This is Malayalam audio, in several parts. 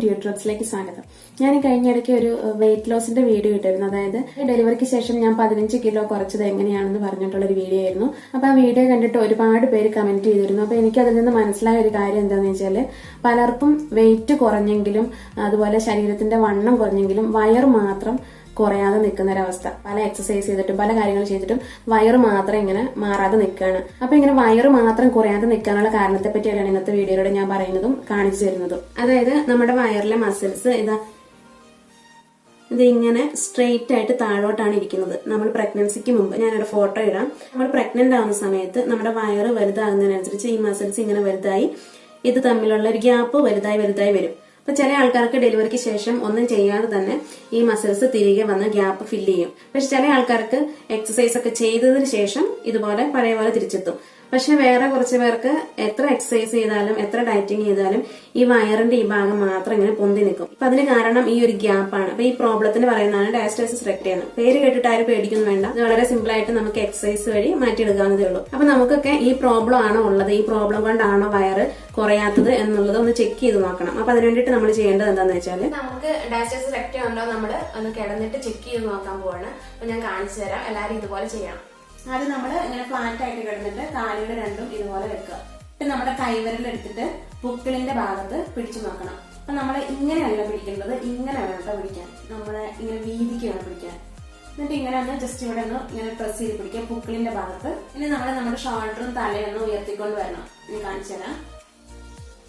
ഡ്യൂട്രോപ്സിലേക്ക് സ്വാഗതം. ഞാൻ കഴിഞ്ഞിടയ്ക്ക് ഒരു വെയിറ്റ് ലോസിന്റെ വീഡിയോ ഇട്ടിരുന്നു. അതായത് ഡെലിവറിക്ക് ശേഷം ഞാൻ 15 കിലോ കുറച്ചത് എങ്ങനെയാണെന്ന് പറഞ്ഞിട്ടുള്ള ഒരു വീഡിയോ ആയിരുന്നു. അപ്പൊ ആ വീഡിയോ കണ്ടിട്ട് ഒരുപാട് പേര് കമന്റ് ചെയ്തിരുന്നു. അപ്പൊ എനിക്ക് അതിൽ നിന്ന് മനസ്സിലായ ഒരു കാര്യം എന്താണെന്ന് വെച്ചാല്, പലർക്കും വെയിറ്റ് കുറഞ്ഞെങ്കിലും അതുപോലെ ശരീരത്തിന്റെ വണ്ണം കുറഞ്ഞെങ്കിലും വയർ മാത്രം കുറയാതെ നിൽക്കുന്ന ഒരവസ്ഥ. പല എക്സസൈസ് ചെയ്തിട്ടും പല കാര്യങ്ങൾ ചെയ്തിട്ടും വയറ് മാത്രം ഇങ്ങനെ മാറാതെ നിൽക്കുകയാണ്. അപ്പൊ ഇങ്ങനെ വയറ് മാത്രം കുറയാതെ നിൽക്കാനുള്ള കാരണത്തെ പറ്റിയാണ് ഇന്നത്തെ വീഡിയോയിലൂടെ ഞാൻ പറയുന്നതും കാണിച്ചു തരുന്നതും. അതായത് നമ്മുടെ വയറിലെ മസിൽസ് ഇതിങ്ങനെ സ്ട്രെയിറ്റ് ആയിട്ട് താഴോട്ടാണ് ഇരിക്കുന്നത്. നമ്മൾ പ്രഗ്നൻസിക്ക് മുമ്പ് ഞാനൊരു ഫോട്ടോ ഇടാം. നമ്മൾ പ്രഗ്നന്റ് ആവുന്ന സമയത്ത് നമ്മുടെ വയറ് വലുതാകുന്നതിനനുസരിച്ച് ഈ മസിൽസ് ഇങ്ങനെ വലുതായി ഇത് തമ്മിലുള്ള ഒരു ഗ്യാപ്പ് വലുതായി വരും. അപ്പൊ ചില ആൾക്കാർക്ക് ഡെലിവറിക്ക് ശേഷം ഒന്നും ചെയ്യാതെ തന്നെ ഈ മസിൽസ് തിരികെ വന്ന് ഗ്യാപ്പ് ഫില്ല് ചെയ്യും. പക്ഷെ ചില ആൾക്കാർക്ക് എക്സസൈസ് ഒക്കെ ചെയ്തതിന് ശേഷം ഇതുപോലെ പഴയ പോലെ തിരിച്ചെത്തും. പക്ഷെ വേറെ കുറച്ച് പേർക്ക് എത്ര എക്സസൈസ് ചെയ്താലും എത്ര ഡയറ്റിങ് ചെയ്താലും ഈ വയറിന്റെ ഈ ഭാഗം മാത്രം ഇങ്ങനെ പൊന്തി നിൽക്കും. അപ്പൊ അതിന് കാരണം ഈ ഒരു ഗ്യാപ്പാണ്. അപ്പൊ ഈ പ്രോബ്ലത്തിന് പറയുന്നതാണ് ഡയാസ്റ്റസിസ് റെക്ടി എന്ന്. പേര് കേട്ടിട്ട് ആരും പേടിക്കൊന്നും വേണ്ട. ഇത് വളരെ സിമ്പിൾ ആയിട്ട് നമുക്ക് എക്സസൈസ് വഴി മാറ്റിയെടുക്കാവുന്നതേ ഉള്ളൂ. അപ്പൊ നമുക്കൊക്കെ ഈ പ്രോബ്ലം ആണോ ഉള്ളത്, ഈ പ്രോബ്ലം കൊണ്ടാണോ വയറ് കുറയാത്തത് എന്നുള്ളത് ഒന്ന് ചെക്ക് ചെയ്ത് നോക്കണം. അപ്പൊ അതിന് വേണ്ടിയിട്ട് നമ്മൾ ചെയ്യേണ്ടത് എന്താണെന്ന് വെച്ചാൽ, നമുക്ക് ഡയാസ്റ്റസിസ് റെക്ടി ഉണ്ടോ നമ്മൾ ഒന്ന് കിടന്നിട്ട് ചെക്ക് ചെയ്ത് നോക്കാൻ പോവാണ്. അപ്പൊ ഞാൻ കാണിച്ചു തരാം. എല്ലാവരും ഇതുപോലെ ചെയ്യണം. ആദ്യം നമ്മൾ ഇങ്ങനെ ഫ്ലാറ്റ് ആയിട്ട് കിടന്നിട്ട് കാലുകൾ രണ്ടും ഇതുപോലെ വെക്കുക. പിന്നെ നമ്മുടെ കൈവിരൽ എടുത്തിട്ട് പുക്കിളിന്റെ ഭാഗത്ത് പിടിച്ചു നോക്കണം. അപ്പൊ നമ്മൾ ഇങ്ങനെയല്ല പിടിക്കേണ്ടത്, ഇങ്ങനെ വേണം പിടിക്കാൻ. നമ്മളെ ഇങ്ങനെ വീതിക്ക് വേണം പിടിക്കാൻ. എന്നിട്ട് ഇങ്ങനെ ഒന്ന് ജസ്റ്റ് ഇവിടെ ഒന്ന് ഇങ്ങനെ പ്രസ് ചെയ്ത് പിടിക്കുക പുക്കിളിന്റെ ഭാഗത്ത്. ഇനി നമ്മുടെ ഷോൾഡറും തലയൊന്നും ഉയർത്തിക്കൊണ്ട് വരണം. ഇനി കാണിച്ചു തരാം.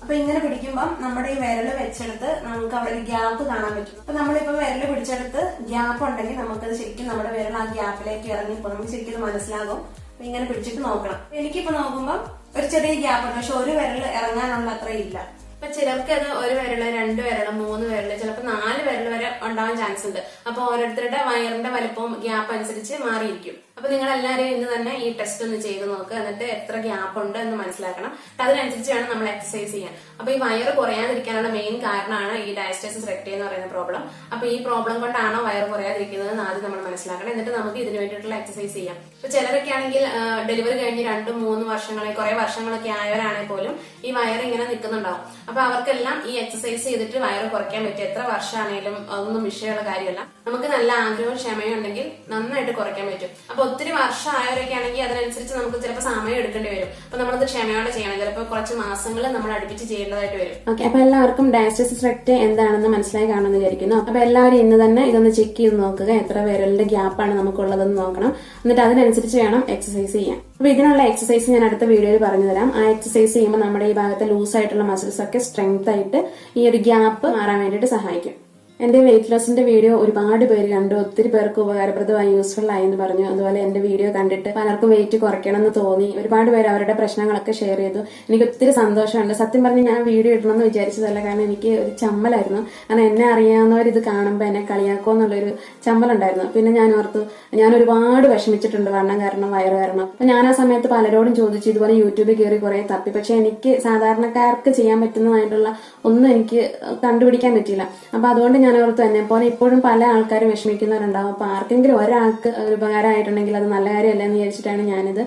അപ്പൊ ഇങ്ങനെ പിടിക്കുമ്പോൾ നമ്മുടെ ഈ വിരല് വെച്ചെടുത്ത് നമുക്ക് അവിടെ ഒരു ഗ്യാപ്പ് കാണാൻ പറ്റും. അപ്പൊ നമ്മളിപ്പോ വിരല് പിടിച്ചെടുത്ത് ഗ്യാപ്പ് ഉണ്ടെങ്കിൽ നമുക്കത് ശരിക്കും നമ്മുടെ വിരൽ ആ ഗ്യാപ്പിലേക്ക് ഇറങ്ങിപ്പോ നമുക്ക് ശരിക്കും മനസ്സിലാകും. അപ്പൊ ഇങ്ങനെ പിടിച്ചിട്ട് നോക്കണം. എനിക്കിപ്പോ നോക്കുമ്പോൾ ഒരു ചെറിയ ഗ്യാപ്പ് ഉണ്ട്, പക്ഷെ ഒരു വിരൽ ഇറങ്ങാനുള്ള അത്ര ഇല്ല. അപ്പൊ ചിലർക്ക് അത് ഒരു വിരല്, 2 വിരല്, 3 വിരല്, ചിലപ്പോൾ 4 വിരൽ വരെ ഉണ്ടാവാൻ ചാൻസ് ഉണ്ട്. അപ്പൊ ഓരോരുത്തരുടെ വയറിന്റെ വലുപ്പവും ഗ്യാപ്പ് അനുസരിച്ച് മാറിയിരിക്കും. അപ്പൊ നിങ്ങൾ എല്ലാവരും ഇന്ന് തന്നെ ഈ ടെസ്റ്റ് ഒന്ന് ചെയ്ത് നോക്കുക. എന്നിട്ട് എത്ര ഗ്യാപ്പ് ഉണ്ട് എന്ന് മനസ്സിലാക്കണം. അതിനനുസരിച്ച് വേണം നമ്മൾ എക്സസൈസ് ചെയ്യാൻ. അപ്പൊ ഈ വയറ് കുറയാതിരിക്കാനുള്ള മെയിൻ കാരണമാണ് ഈ ഡയാസ്റ്റസിസ് റെക്ടി എന്ന് പറയുന്ന പ്രോബ്ലം. അപ്പൊ ഈ പ്രോബ്ലം കൊണ്ടാണോ വയറ് കുറയാതിരിക്കുന്നത് എന്ന് ആദ്യം നമ്മൾ മനസ്സിലാക്കണം. എന്നിട്ട് നമുക്ക് ഇതിന് വേണ്ടിയിട്ടുള്ള എക്സസൈസ് ചെയ്യാം. ഇപ്പൊ ചിലരൊക്കെ ആണെങ്കിൽ ഡെലിവറി കഴിഞ്ഞ് 2-3 വർഷങ്ങളെ കുറെ വർഷങ്ങളൊക്കെ ആയവരാണെങ്കിൽ പോലും ഈ വയറ് ഇങ്ങനെ നിൽക്കുന്നുണ്ടാവും. അപ്പൊ അവർക്കെല്ലാം ഈ എക്സസൈസ് ചെയ്തിട്ട് വയറ് കുറയ്ക്കാൻ പറ്റും. എത്ര വർഷമാണെങ്കിലും അതൊന്നും വിഷയമുള്ള കാര്യമല്ല. നമുക്ക് നല്ല ആഗ്രഹവും ക്ഷമയും ഉണ്ടെങ്കിൽ നന്നായിട്ട് കുറയ്ക്കാൻ പറ്റും. അപ്പൊ ഒത്തിരി വർഷം ആയവരൊക്കെ ആണെങ്കിൽ അതിനനുസരിച്ച് നമുക്ക് ചിലപ്പോൾ സമയം എടുക്കേണ്ടി വരും. അപ്പൊ നമ്മളത് ക്ഷമയോടെ ചെയ്യണം. ചിലപ്പോൾ കുറച്ച് മാസങ്ങൾ നമ്മൾ അടുപ്പിച്ച് ചെയ്യേണ്ടതായിട്ട് വരും. ഓക്കെ, അപ്പൊ എല്ലാവർക്കും ഡയാസ്റ്റസിസ് റെക്ടി എന്താണെന്ന് മനസ്സിലായി കാണുമെന്ന് വിചാരിക്കുന്നു. അപ്പൊ എല്ലാവരും ഇന്ന് തന്നെ ഇതൊന്ന് ചെക്ക് ചെയ്ത് നോക്കുക. എത്ര വിരലിന്റെ ഗ്യാപ്പാണ് നമുക്കുള്ളതെന്ന് നോക്കണം. എന്നിട്ട് അതിനനുസരിച്ച് വേണം എക്സസൈസ് ചെയ്യാൻ. അപ്പൊ ഇതിനുള്ള എക്സസൈസ് ഞാൻ അടുത്ത വീഡിയോയിൽ പറഞ്ഞു തരാം. ആ എക്സസൈസ് ചെയ്യുമ്പോൾ നമ്മുടെ ഈ ഭാഗത്തെ ലൂസ് ആയിട്ടുള്ള മസിൽസ് ഒക്കെ സ്ട്രെങ്ത് ആയിട്ട് ഈ ഒരു ഗ്യാപ്പ് മാറാൻ വേണ്ടിയിട്ട് സഹായിക്കും. എന്റെ വെയിറ്റ് ലോസിന്റെ വീഡിയോ ഒരുപാട് പേര് കണ്ടു. ഒത്തിരി പേർക്ക് ഉപകാരപ്രദമായി, യൂസ്ഫുൾ ആയി എന്ന് പറഞ്ഞു. അതുപോലെ എന്റെ വീഡിയോ കണ്ടിട്ട് പലർക്കും വെയിറ്റ് കുറയ്ക്കണം എന്ന് തോന്നി. ഒരുപാട് പേര് അവരുടെ പ്രശ്നങ്ങളൊക്കെ ഷെയർ ചെയ്തു. എനിക്ക് ഒത്തിരി സന്തോഷമുണ്ട്. സത്യം പറഞ്ഞ് ഞാൻ വീഡിയോ ഇടണമെന്ന് വിചാരിച്ചതല്ല. കാരണം എനിക്ക് ഒരു ചമ്മലായിരുന്നു. കാരണം എന്നെ അറിയാവുന്നവർ ഇത് കാണുമ്പോൾ എന്നെ കളിയാക്കോ എന്നുള്ളൊരു ചമ്മലുണ്ടായിരുന്നു. പിന്നെ ഞാൻ ഓർത്തു, ഞാൻ ഒരുപാട് വിഷമിച്ചിട്ടുണ്ട് വണ്ണം കാരണം, വയറ് കാരണം. അപ്പൊ ഞാൻ ആ സമയത്ത് പലരോടും ചോദിച്ചു, ഇതുപോലെ യൂട്യൂബിൽ കയറി കുറെ തപ്പി. പക്ഷെ എനിക്ക് സാധാരണക്കാർക്ക് ചെയ്യാൻ പറ്റുന്നതായിട്ടുള്ള ഒന്നും എനിക്ക് കണ്ടുപിടിക്കാൻ പറ്റിയില്ല. അപ്പൊ അതുകൊണ്ട് ഞാൻ ഓർത്തു, എന്നെ പോലെ ഇപ്പോഴും പല ആൾക്കാരും വിഷമിക്കുന്നവരുണ്ടാവും. അപ്പൊ ആർക്കെങ്കിലും ഒരാൾക്ക് ഒരു ഉപകാരമായിട്ടുണ്ടെങ്കിൽ അത് നല്ല കാര്യമല്ല എന്ന് വിചാരിച്ചിട്ടാണ് ഞാനിത്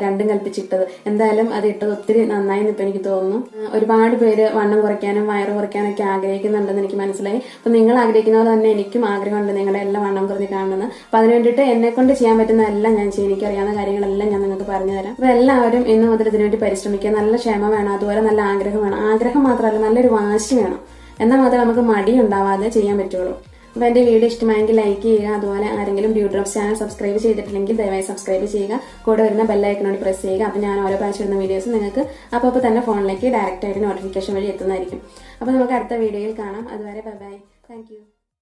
രണ്ടും കൽപ്പിച്ചിട്ടത്. എന്തായാലും അത് ഇട്ടത് ഒത്തിരി നന്നായി എന്ന് ഇപ്പൊ എനിക്ക് തോന്നുന്നു. ഒരുപാട് പേര് വണ്ണം കുറയ്ക്കാനും വയറ് കുറയ്ക്കാനും ഒക്കെ ആഗ്രഹിക്കുന്നുണ്ടെന്ന് എനിക്ക് മനസ്സിലായി. അപ്പൊ നിങ്ങൾ ആഗ്രഹിക്കുന്ന പോലെ തന്നെ എനിക്കും ആഗ്രഹമുണ്ട് നിങ്ങളുടെ എല്ലാം വണ്ണം കുറഞ്ഞ് കാണുന്നത്. അപ്പൊ അതിന് വേണ്ടിയിട്ട് എന്നെ കൊണ്ട് ചെയ്യാൻ പറ്റുന്ന എല്ലാം ഞാൻ ചെയ്യും. എനിക്കറിയാവുന്ന കാര്യങ്ങളെല്ലാം ഞാൻ നിങ്ങൾക്ക് പറഞ്ഞു തരാം. അപ്പൊ എല്ലാവരും ഇന്ന് മുതൽ ഇതിനുവേണ്ടി പരിശ്രമിക്കുക. നല്ല ക്ഷമ വേണം, അതുപോലെ നല്ല ആഗ്രഹം വേണം. ആഗ്രഹം മാത്രമല്ല, നല്ലൊരു വാശി വേണം. എന്നാൽ മാത്രമേ നമുക്ക് മടി ഉണ്ടാവാതെ ചെയ്യാൻ പറ്റുള്ളൂ. അപ്പൊ എന്റെ വീഡിയോ ഇഷ്ടമായെങ്കിൽ ലൈക്ക് ചെയ്യുക. അതുപോലെ ആരെങ്കിലും ഡ്യൂട്രോപ്സ് ചാനൽ സബ്സ്ക്രൈബ് ചെയ്തിട്ടില്ലെങ്കിൽ ദയവായി സബ്സ്ക്രൈബ് ചെയ്യുക. കൂടെ വരുന്ന ബെല്ലൈക്കനോട് പ്രസ് ചെയ്യുക. അപ്പൊ ഞാൻ ഓരോ പ്രാവശ്യം ഇടുന്ന വീഡിയോസ് നിങ്ങൾക്ക് അപ്പോൾ തന്നെ ഫോണിലേക്ക് ഡയറക്റ്റ് ആയിട്ട് നോട്ടിഫിക്കേഷൻ വഴി എത്തുന്നതായിരിക്കും. അപ്പൊ നമുക്ക് അടുത്ത വീഡിയോയിൽ കാണാം. അതുവരെ ബൈ ബൈ. Thank you.